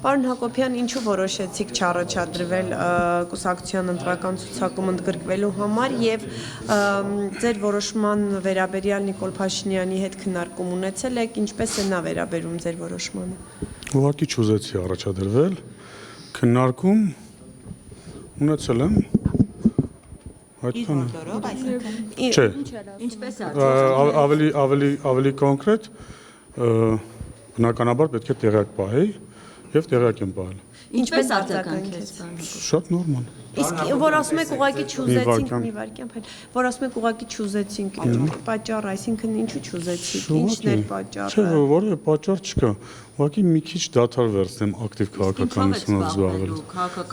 Պարոն Հակոբյան, ինչու որոշեցիք չառաջադրվել կուսակցության ընտրական ցուցակում ընդգրկվելու համար եւ ձեր որոշման վերաբերյալ Նիկոլ Փաշինյանի հետ քննարկում ունեցել եք, ինչպես է նա վերաբերում ձեր որոշմանը։ Ուղղակի չուզեցի առաջադրվել, քննարկում ունեցել եմ Չէ, ավելի կոնկրետ բնականաբար պետք է տեղյակ պահեի եւ տեղյակ եմ պահել։ Ինչպես արձագանքեց բանը։ Շատ նորմալ։ Իսկ որ ասում եք ուղղակի չուզեցինք մի վարքյան, որ ասում եք ուղղակի չուզեցինք պատճառ, այսինքն ինչու չուզեցիք, ինչն էր պատճառը։ Չէ, որևէ պատճառ չկա։ Ուղղակի մի քիչ դադար վերցնեմ ակտիվ քաղաքականությունով զբաղվելու։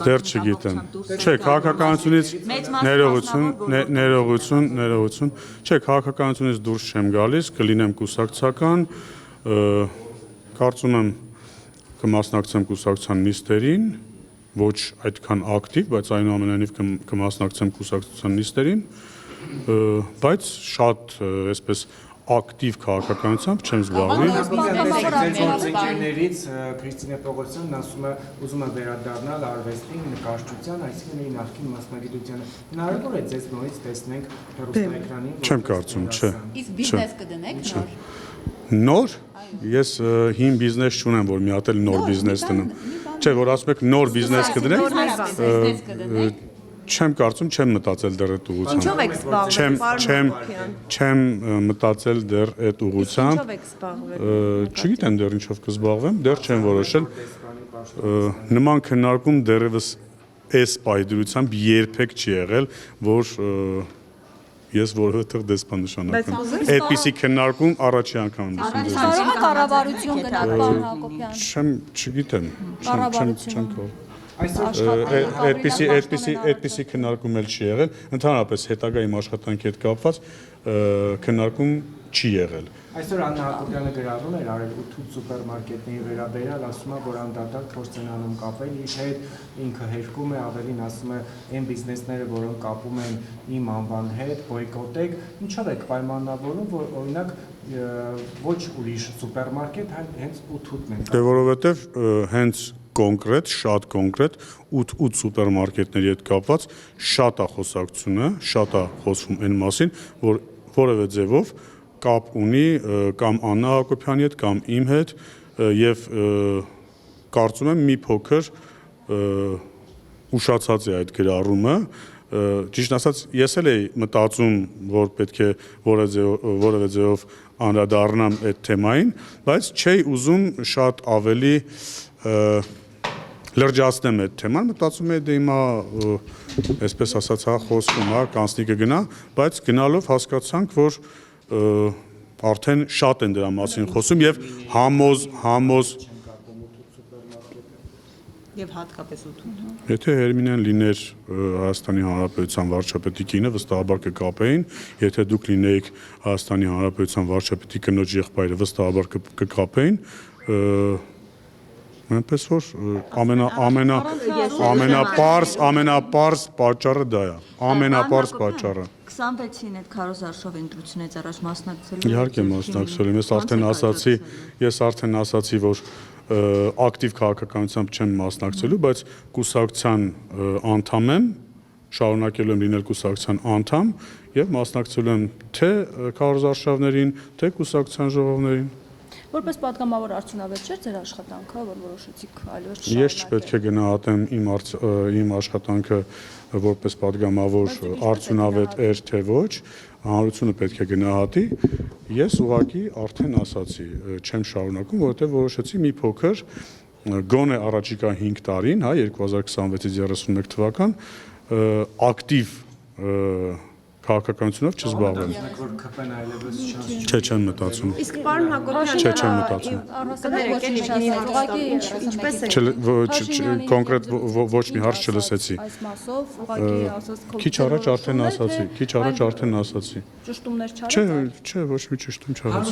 Դեռ չգիտեմ։ Չէ, քաղաքականությունից ներողություն։ Չէ, քաղաքականությունից դուրս չեմ գալիս, կլինեմ կուսակցական, կարծում եմ կմասնակցեմ կուսակցության նիստերին, ոչ այդքան ակտիվ, բայց այնուամենայնիվ կմասնակցեմ կուսակցության նիստերին, բայց շատ այսպես ակտիվ քաղաքականությամբ չեմ զբաղվի։ Գործընկերներից Քրիստինե Պողոսյանն ասում է, ուզում է վերադառնալ արվեստին, նկարչության, այսինքն իր նախկին մասնագիտությանը։ Հնարավոր է ձեզ նորից տեսնենք հեռուստաէկրանին։ Չեմ կարծում, չէ։ Իսկ բիզնես կդնեք նոր։ Նոր ես հին բիզնես չունեմ, որ մի հատ էլ նոր բիզնես դնեմ։ Չէ, որ ասում եք նոր բիզնես կդնեք։ Չեմ կարծում, չեմ մտածել դեռ այդ ուղղությամբ։ Ինչով եք զբաղվել։ Չեմ մտածել դեռ այդ ուղղությամբ։ Ինչով եք զբաղվել։ Չգիտեմ դեռ ինչով կզբաղվեմ, դեռ չեմ որոշել։ Նման քննարկում դեռևս այս պայդրությամբ երբեք չի եղել, որ ես որովհետև դեսպան նշանակում։ Այդպիսի քննարկում առաջի անգամ եմ լսում։ Կարող է կառավարություն գնալ, պարոն Հակոբյան։ Չգիտեմ, չեմ այդպիսի քննարկում էլ չի եղել, ընդհանրապես հետագա իմ աշխատանքի հետ կապված քննարկում չի եղել։ Այսօր Աննա Հակոբյանը գրառում էր արել 8 սուպերմարկետների վերաբերյալ, ասում է, որ անդադար փորձ են անում կապել իր հետ, ինքը հերկում է, ավելին ասում է, այն բիզնեսները, որոնք կապում են իմ անվան հետ, բոյկոտեք, ինչով եք պայմանավորում, որ օրինակ ոչ ուրիշ սուպերմարկետ, հենց 8-ն են։ Դե որովհետև հենց կոնկրետ, շատ կոնկրետ 8 սուպերմարկետների հետ կապված շատ է խոսակցությունը, շատ է խոսվում այն մասին, որ որևէ ձևով կապ ունի կամ Աննա Հակոբյանի հետ կամ իմ հետ եւ կարծում եմ մի փոքր ուշացած է այդ գրառումը, ճիշտ ասած ես էլ էի մտածում, որ պետք է որևէ ձևով անդրադառնամ այդ թեմային, բայց չէի ուզում շատ ավելի լրջացնեմ այդ թեման, մտածում եմ դե հիմա այսպես ասած հա խոսքում, հա կանցնի կգնա, բայց գնալով հասկացանք, որ արդեն շատ են դրա մասին խոսում եւ համոզ Եվ հատկապես 8-ում։ Եթե Հերմինեն լիներ Հայաստանի Հանրապետության վարչապետի կինը, վստահաբար կկապեին, եթե դուք լինեիք Հայաստանի Հանրապետության վարչապետի կնոջ եղբայրը, վստահաբար կկապեին, այնպես որ ամենապարզ պատճառը դա է, ամենապարզ պատճառը։ 26-ին այդ քարոզարշով ընտրությունից առաջ մասնակցելու։ Իհարկե մասնակցել եմ, ես արդեն ասացի, որ ակտիվ քաղաքականությամբ չեմ մասնակցելու, բայց կուսակցության անդամ եմ, շարունակելու եմ լինել կուսակցության անդամ եւ մասնակցելու եմ թե քարոզարշավներին, թե կուսակցության ժողովներին։ Որպես պատգամավոր արդյունավետ չէր ձեր աշխատանքը, որ որոշեցիք այլևս չշարունակել։ Ես չպետք է գնահատեմ իմ աշխատանքը որպես պատգամավոր արդյունավետ էր թե ոչ, հանրությունը պետք է գնահատի։ Ես ուղղակի արդեն ասացի, չեմ շարունակում, որովհետև որոշեցի մի փոքր գոնե առաջիկա 5 տարին, հա 2026-ից 31 թվական ակտիվ քաղաքականությունով չզբաղվեմ։ Չէ, չեմ մտածում։ Իսկ պարոն Հակոբյան, չեմ մտածում։ Ինչպես է։ Կոնկրետ ոչ մի հարց չլսեցի։ Այս մասով ուղղակի ասած Քիչ առաջ արդեն ասացի։ ճշտումներ չարեք։ Չէ, ոչ մի ճշտում չարեցի։